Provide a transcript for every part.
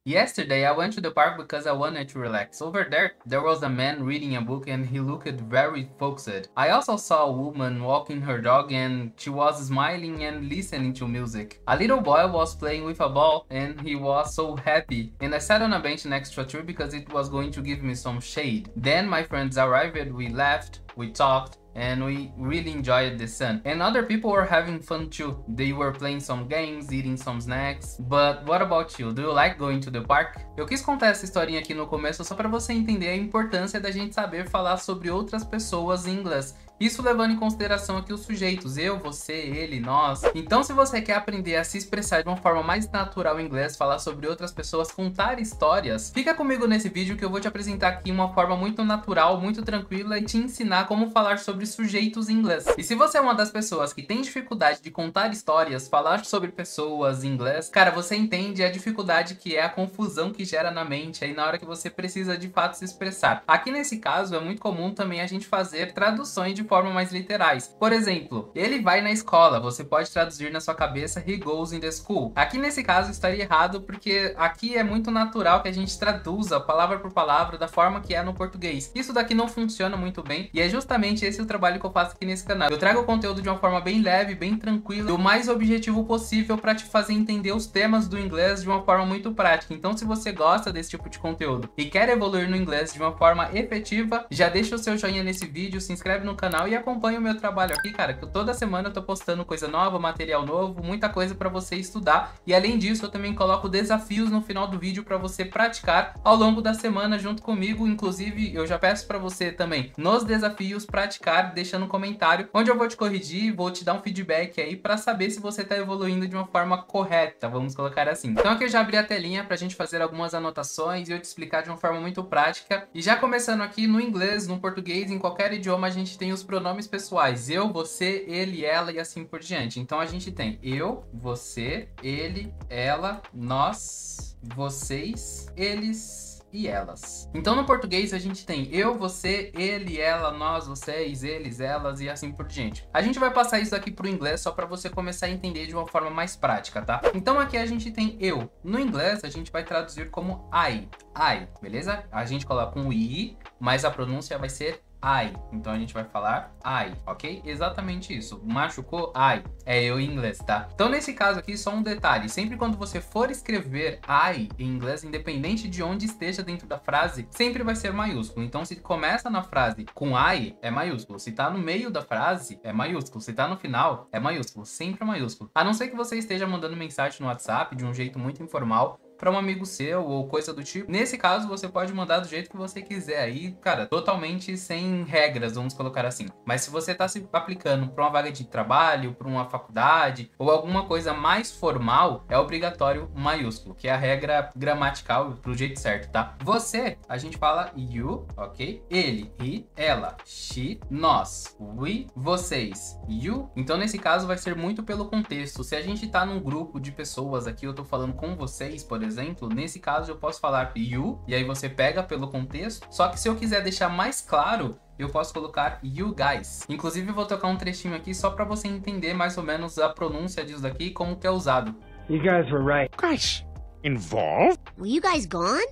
Yesterday, I went to the park because I wanted to relax. Over there was a man reading a book and he looked very focused. I also saw a woman walking her dog and she was smiling and listening to music. A little boy was playing with a ball and he was so happy. And I sat on a bench next to a tree because it was going to give me some shade. Then my friends arrived, we laughed, we talked, and we really enjoyed the sun. And other people were having fun too. They were playing some games, eating some snacks. But what about you? Do you like going to the park? Eu quis contar essa historinha aqui no começo só para você entender a importância da gente saber falar sobre outras pessoas em inglês. Isso levando em consideração aqui os sujeitos, eu, você, ele, nós. Então se você quer aprender a se expressar de uma forma mais natural em inglês, falar sobre outras pessoas, contar histórias, fica comigo nesse vídeo que eu vou te apresentar aqui uma forma muito natural, muito tranquila e te ensinar como falar sobre sujeitos em inglês. E se você é uma das pessoas que tem dificuldade de contar histórias, falar sobre pessoas em inglês, cara, você entende a dificuldade que é a confusão que gera na mente aí na hora que você precisa de fato se expressar. Aqui nesse caso é muito comum também a gente fazer traduções de forma mais literais. Por exemplo, ele vai na escola, você pode traduzir na sua cabeça he goes in the school. Aqui nesse caso estaria errado porque aqui é muito natural que a gente traduza palavra por palavra da forma que é no português. Isso daqui não funciona muito bem e é justamente esse o trabalho que eu faço aqui nesse canal. Eu trago o conteúdo de uma forma bem leve, bem tranquila e o mais objetivo possível para te fazer entender os temas do inglês de uma forma muito prática. Então se você gosta desse tipo de conteúdo e quer evoluir no inglês de uma forma efetiva, já deixa o seu joinha nesse vídeo, se inscreve no canal e acompanha o meu trabalho aqui, cara, que toda semana eu tô postando coisa nova, material novo, muita coisa para você estudar. E além disso, eu também coloco desafios no final do vídeo para você praticar ao longo da semana junto comigo. Inclusive, eu já peço para você também, nos desafios, praticar, deixando um comentário, onde eu vou te corrigir, vou te dar um feedback aí para saber se você tá evoluindo de uma forma correta, vamos colocar assim. Então aqui eu já abri a telinha pra gente fazer algumas anotações e eu te explicar de uma forma muito prática. E já começando aqui no inglês, no português, em qualquer idioma, a gente tem os pronomes pessoais, eu, você, ele, ela e assim por diante. Então a gente tem eu, você, ele, ela, nós, vocês, eles e elas. Então no português a gente tem eu, você, ele, ela, nós, vocês, eles, elas e assim por diante. A gente vai passar isso aqui pro inglês só para você começar a entender de uma forma mais prática, tá? Então aqui a gente tem eu. No inglês a gente vai traduzir como I, beleza? A gente coloca um I, mas a pronúncia vai ser I. Então a gente vai falar I, ok? Exatamente isso. Machucou? I. É eu em inglês, tá? Então nesse caso aqui, só um detalhe. Sempre quando você for escrever I em inglês, independente de onde esteja dentro da frase, sempre vai ser maiúsculo. Então se começa na frase com I, é maiúsculo. Se tá no meio da frase, é maiúsculo. Se tá no final, é maiúsculo. Sempre é maiúsculo. A não ser que você esteja mandando mensagem no WhatsApp de um jeito muito informal para um amigo seu ou coisa do tipo. Nesse caso, você pode mandar do jeito que você quiser aí, cara, totalmente sem regras, vamos colocar assim. Mas se você tá se aplicando para uma vaga de trabalho, para uma faculdade ou alguma coisa mais formal, é obrigatório maiúsculo, que é a regra gramatical pro jeito certo, tá? Você, a gente fala you, ok? Ele, he, ela, she, nós, we, vocês, you. Então nesse caso vai ser muito pelo contexto. Se a gente tá num grupo de pessoas aqui, eu tô falando com vocês, por exemplo, nesse caso eu posso falar you, e aí você pega pelo contexto. Só que se eu quiser deixar mais claro, eu posso colocar you guys. Inclusive eu vou tocar um trechinho aqui só para você entender mais ou menos a pronúncia disso daqui e como que é usado. You guys were right. Guys, involved? Were you guys gone?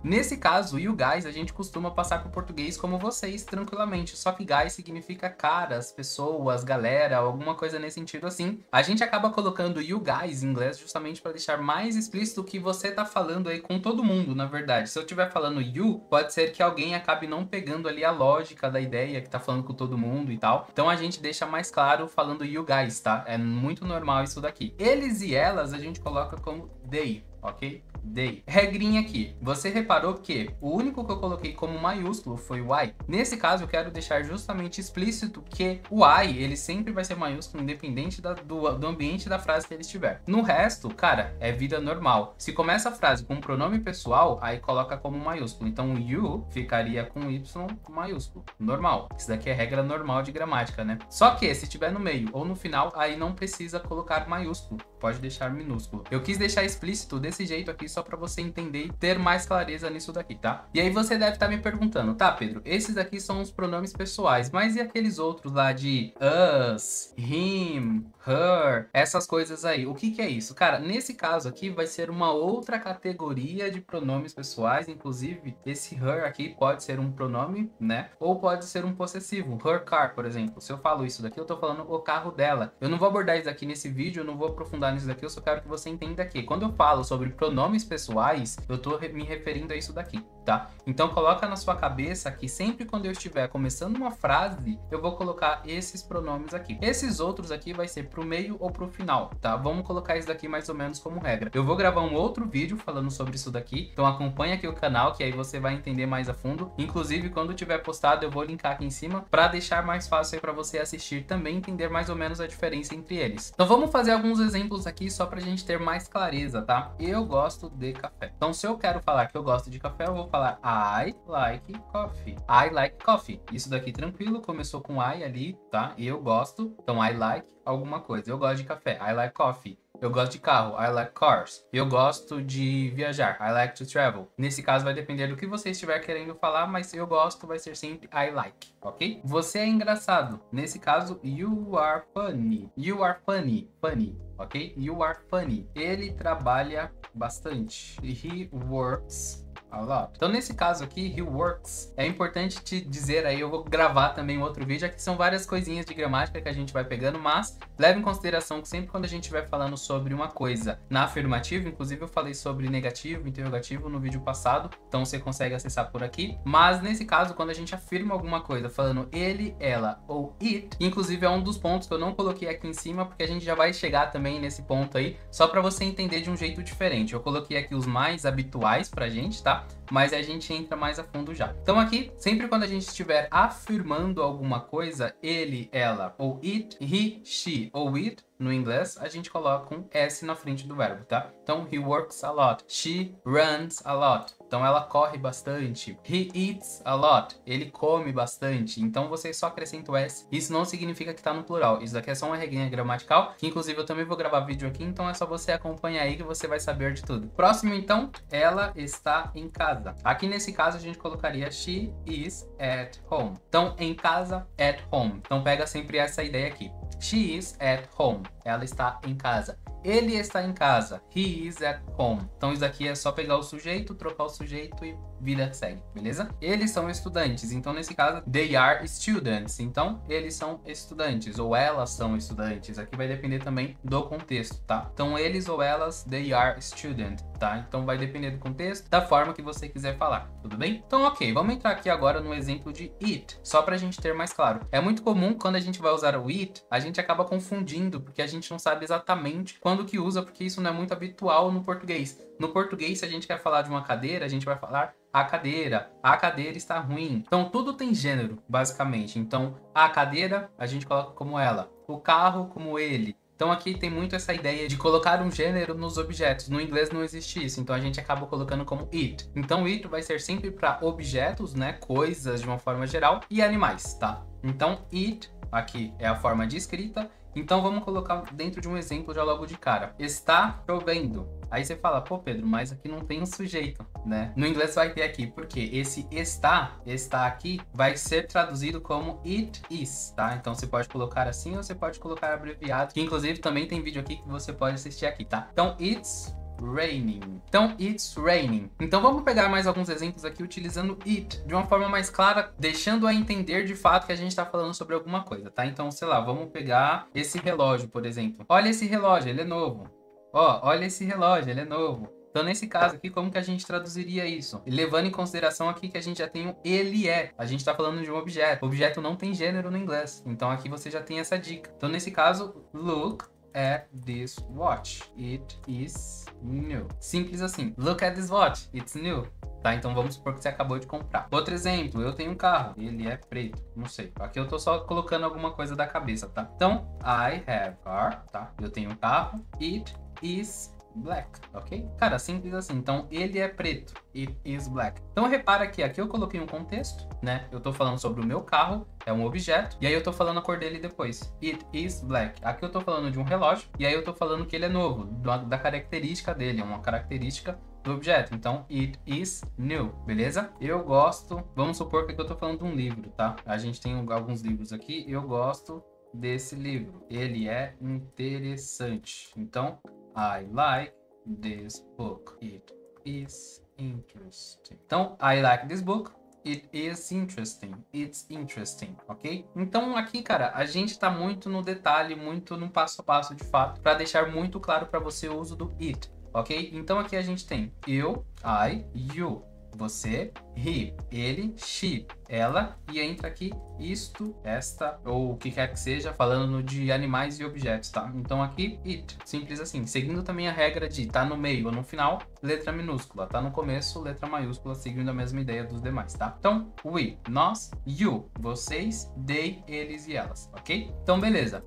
Nesse caso, you guys, a gente costuma passar para o português como vocês, tranquilamente. Só que guys significa caras, pessoas, galera, alguma coisa nesse sentido assim. A gente acaba colocando you guys em inglês justamente para deixar mais explícito que você tá falando aí com todo mundo, na verdade. Se eu estiver falando you, pode ser que alguém acabe não pegando ali a lógica da ideia que tá falando com todo mundo e tal. Então a gente deixa mais claro falando you guys, tá? É muito normal isso daqui. Eles e elas a gente coloca como they, ok? They. Regrinha aqui. Você reparou que o único que eu coloquei como maiúsculo foi o I? Nesse caso, eu quero deixar justamente explícito que o I, ele sempre vai ser maiúsculo, independente do ambiente da frase que ele estiver. No resto, cara, é vida normal. Se começa a frase com pronome pessoal, aí coloca como maiúsculo. Então, o you ficaria com Y maiúsculo. Normal. Isso daqui é regra normal de gramática, né? Só que, se estiver no meio ou no final, aí não precisa colocar maiúsculo. Pode deixar minúsculo. Eu quis deixar explícito desse jeito aqui só para você entender e ter mais clareza nisso daqui, tá? E aí você deve estar me perguntando, tá, Pedro, esses aqui são os pronomes pessoais, mas e aqueles outros lá de us, him, her, essas coisas aí. O que é isso? Cara, nesse caso aqui vai ser uma outra categoria de pronomes pessoais, inclusive esse her aqui pode ser um pronome, né? Ou pode ser um possessivo, her car, por exemplo. Se eu falo isso daqui, eu tô falando o carro dela. Eu não vou abordar isso aqui nesse vídeo, eu não vou aprofundar nisso daqui, eu só quero que você entenda que quando eu falo sobre pronomes pessoais, eu tô me referindo a isso daqui, tá? Então coloca na sua cabeça que sempre quando eu estiver começando uma frase, eu vou colocar esses pronomes aqui. Esses outros aqui vai ser pro meio ou pro final, tá? Vamos colocar isso daqui mais ou menos como regra. Eu vou gravar um outro vídeo falando sobre isso daqui, então acompanha aqui o canal que aí você vai entender mais a fundo. Inclusive, quando tiver postado, eu vou linkar aqui em cima para deixar mais fácil aí para você assistir também, entender mais ou menos a diferença entre eles. Então vamos fazer alguns exemplos aqui só pra gente ter mais clareza, tá? Eu gosto de café. Então se eu quero falar que eu gosto de café, eu vou falar I like coffee. I like coffee. Isso daqui tranquilo, começou com I ali, tá? Eu gosto, então I like alguma coisa. Eu gosto de café, I like coffee. Eu gosto de carro, I like cars. Eu gosto de viajar, I like to travel. Nesse caso vai depender do que você estiver querendo falar, mas eu gosto vai ser sempre I like, ok? Você é engraçado. Nesse caso, you are funny. You are funny. Funny, ok? You are funny. Ele trabalha bastante. He works a lot. Então nesse caso aqui, he works, é importante te dizer aí, eu vou gravar também um outro vídeo, aqui são várias coisinhas de gramática que a gente vai pegando, mas leve em consideração que sempre quando a gente estiver falando sobre uma coisa na afirmativa, inclusive eu falei sobre negativo, interrogativo no vídeo passado, então você consegue acessar por aqui, mas nesse caso, quando a gente afirma alguma coisa falando ele, ela ou it, inclusive é um dos pontos que eu não coloquei aqui em cima, porque a gente já vai chegar também nesse ponto aí, só para você entender de um jeito diferente. Eu coloquei aqui os mais habituais pra gente, tá? Mas a gente entra mais a fundo já. Então aqui, sempre quando a gente estiver afirmando alguma coisa, ele, ela, ou it, he, she ou it, no inglês, a gente coloca um S na frente do verbo, tá? Então, he works a lot. She runs a lot. Então, ela corre bastante. He eats a lot. Ele come bastante. Então, você só acrescenta o S. Isso não significa que tá no plural. Isso daqui é só uma regrinha gramatical, que inclusive eu também vou gravar vídeo aqui, então é só você acompanhar aí que você vai saber de tudo. Próximo, então, ela está em casa. Aqui nesse caso, a gente colocaria she is at home. Então, em casa, at home. Então, pega sempre essa ideia aqui. She is at home. Ela está em casa. Ele está em casa. He is at home. Então isso aqui é só pegar o sujeito, trocar o sujeito e vida segue, beleza? Eles são estudantes. Então nesse caso, they are students. Então eles são estudantes ou elas são estudantes. Aqui vai depender também do contexto, tá? Então eles ou elas, they are student, tá? Então vai depender do contexto, da forma que você quiser falar, tudo bem? Então ok, vamos entrar aqui agora no exemplo de it, só pra gente ter mais claro. É muito comum quando a gente vai usar o it, a gente acaba confundindo, porque a gente não sabe exatamente quando que usa, porque isso não é muito habitual no português. No português, se a gente quer falar de uma cadeira, a gente vai falar a cadeira está ruim. Então tudo tem gênero, basicamente. Então a cadeira a gente coloca como ela, o carro como ele. Então aqui tem muito essa ideia de colocar um gênero nos objetos. No inglês não existe isso, então a gente acaba colocando como it. Então it vai ser sempre para objetos, né, coisas de uma forma geral, e animais, tá? Então it aqui é a forma de escrita. Então vamos colocar dentro de um exemplo já logo de cara. Está chovendo. Aí você fala, pô Pedro, mas aqui não tem um sujeito, né? No inglês vai ter aqui, porque esse está aqui, vai ser traduzido como it is, tá? Então você pode colocar assim ou você pode colocar abreviado, que inclusive também tem vídeo aqui que você pode assistir aqui, tá? Então it's raining. Então, it's raining. Então, vamos pegar mais alguns exemplos aqui utilizando it de uma forma mais clara, deixando a entender de fato que a gente está falando sobre alguma coisa, tá? Então, sei lá, vamos pegar esse relógio, por exemplo. Olha esse relógio, ele é novo. Ó, olha esse relógio, ele é novo. Então, nesse caso aqui, como que a gente traduziria isso? Levando em consideração aqui que a gente já tem o ele é. A gente está falando de um objeto. O objeto não tem gênero no inglês. Então, aqui você já tem essa dica. Então, nesse caso, look at this watch. It is new. Simples assim. Look at this watch. It's new. Tá? Então vamos supor que você acabou de comprar. Outro exemplo, eu tenho um carro. Ele é preto. Não sei. Aqui eu tô só colocando alguma coisa da cabeça, tá? Então, I have car, tá? Eu tenho um carro. It is black, ok? Cara, simples assim. Então, ele é preto. It is black. Então, repara que aqui eu coloquei um contexto, né? Eu tô falando sobre o meu carro, é um objeto, e aí eu tô falando a cor dele depois. It is black. Aqui eu tô falando de um relógio, e aí eu tô falando que ele é novo, da característica dele, é uma característica do objeto. Então, it is new, beleza? Eu gosto, vamos supor que aqui eu tô falando de um livro, tá? A gente tem alguns livros aqui, eu gosto desse livro. Ele é interessante. Então, I like this book. It is interesting. Então, I like this book. It is interesting. It's interesting, ok? Então aqui, cara, a gente tá muito no detalhe, muito no passo a passo de fato, para deixar muito claro para você o uso do it, ok? Então aqui a gente tem eu, I, you. Você, he, ele, she, ela, e entra aqui isto, esta, ou o que quer que seja, falando de animais e objetos, tá? Então aqui, it, simples assim, seguindo também a regra de tá no meio ou no final, letra minúscula, tá no começo, letra maiúscula, seguindo a mesma ideia dos demais, tá? Então, we, nós, you, vocês, they, eles e elas, ok? Então, beleza.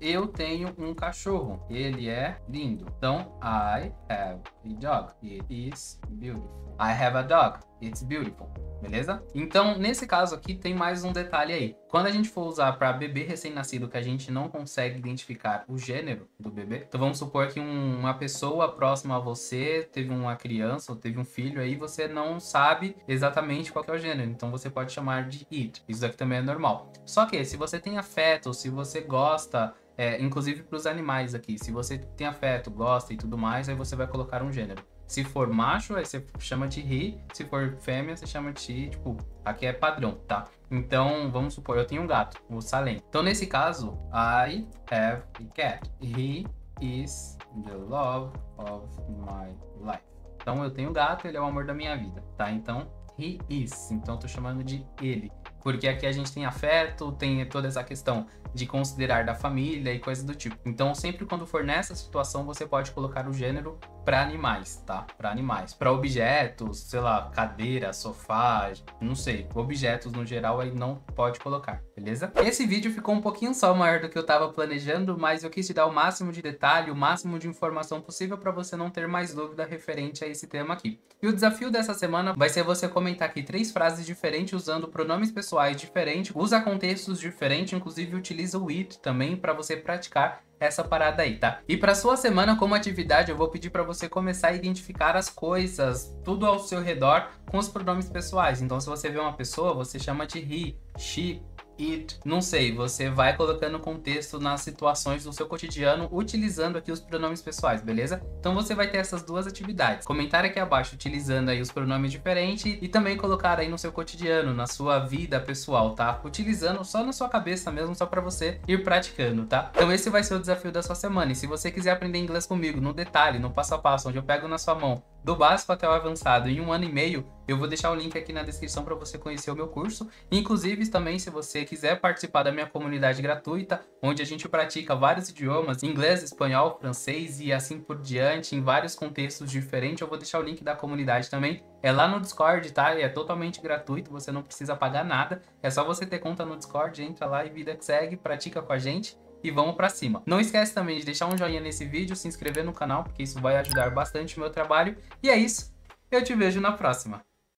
Eu tenho um cachorro, ele é lindo. Então, I have a dog, it is beautiful. I have a dog, it's beautiful. Beleza? Então, nesse caso aqui, tem mais um detalhe aí. Quando a gente for usar para bebê recém-nascido que a gente não consegue identificar o gênero do bebê, então vamos supor que uma pessoa próxima a você teve uma criança ou teve um filho aí, você não sabe exatamente qual que é o gênero, então você pode chamar de it. Isso daqui também é normal. Só que se você tem afeto, se você gosta, inclusive para os animais aqui, se você tem afeto, gosta e tudo mais, aí você vai colocar um gênero. Se for macho, aí você chama de he. Se for fêmea, você chama de she. Tipo, aqui é padrão, tá? Então, vamos supor, eu tenho um gato, o Salem. Então, nesse caso, I have a cat. He is the love of my life. Então, eu tenho um gato, ele é o amor da minha vida, tá? Então, he is. Então, eu tô chamando de ele. Porque aqui a gente tem afeto, tem toda essa questão de considerar da família e coisas do tipo. Então, sempre quando for nessa situação, você pode colocar o gênero para animais, tá? Para animais. Para objetos, sei lá, cadeira, sofá, não sei. Objetos no geral aí não pode colocar, beleza? Esse vídeo ficou um pouquinho só maior do que eu tava planejando, mas eu quis te dar o máximo de detalhe, o máximo de informação possível para você não ter mais dúvida referente a esse tema aqui. E o desafio dessa semana vai ser você comentar aqui 3 frases diferentes usando pronomes pessoais diferentes, usa contextos diferentes, inclusive utiliza o it também para você praticar essa parada aí, tá? E para sua semana como atividade, eu vou pedir para você começar a identificar as coisas, tudo ao seu redor com os pronomes pessoais. Então, se você vê uma pessoa, você chama de he, she, it, não sei, você vai colocando contexto nas situações do seu cotidiano utilizando aqui os pronomes pessoais, beleza? Então você vai ter essas duas atividades. Comentar aqui abaixo utilizando aí os pronomes diferentes e também colocar aí no seu cotidiano, na sua vida pessoal, tá? Utilizando só na sua cabeça mesmo, só pra você ir praticando, tá? Então esse vai ser o desafio da sua semana. E se você quiser aprender inglês comigo, no detalhe, no passo a passo, onde eu pego na sua mão, do básico até o avançado em 1 ano e meio, eu vou deixar o link aqui na descrição para você conhecer o meu curso. Inclusive, também, se você quiser participar da minha comunidade gratuita, onde a gente pratica vários idiomas, inglês, espanhol, francês e assim por diante, em vários contextos diferentes, eu vou deixar o link da comunidade também. É lá no Discord, tá? É totalmente gratuito, você não precisa pagar nada. É só você ter conta no Discord, entra lá e vida que segue, pratica com a gente. E vamos pra cima. Não esquece também de deixar um joinha nesse vídeo, se inscrever no canal, porque isso vai ajudar bastante o meu trabalho. E é isso, eu te vejo na próxima.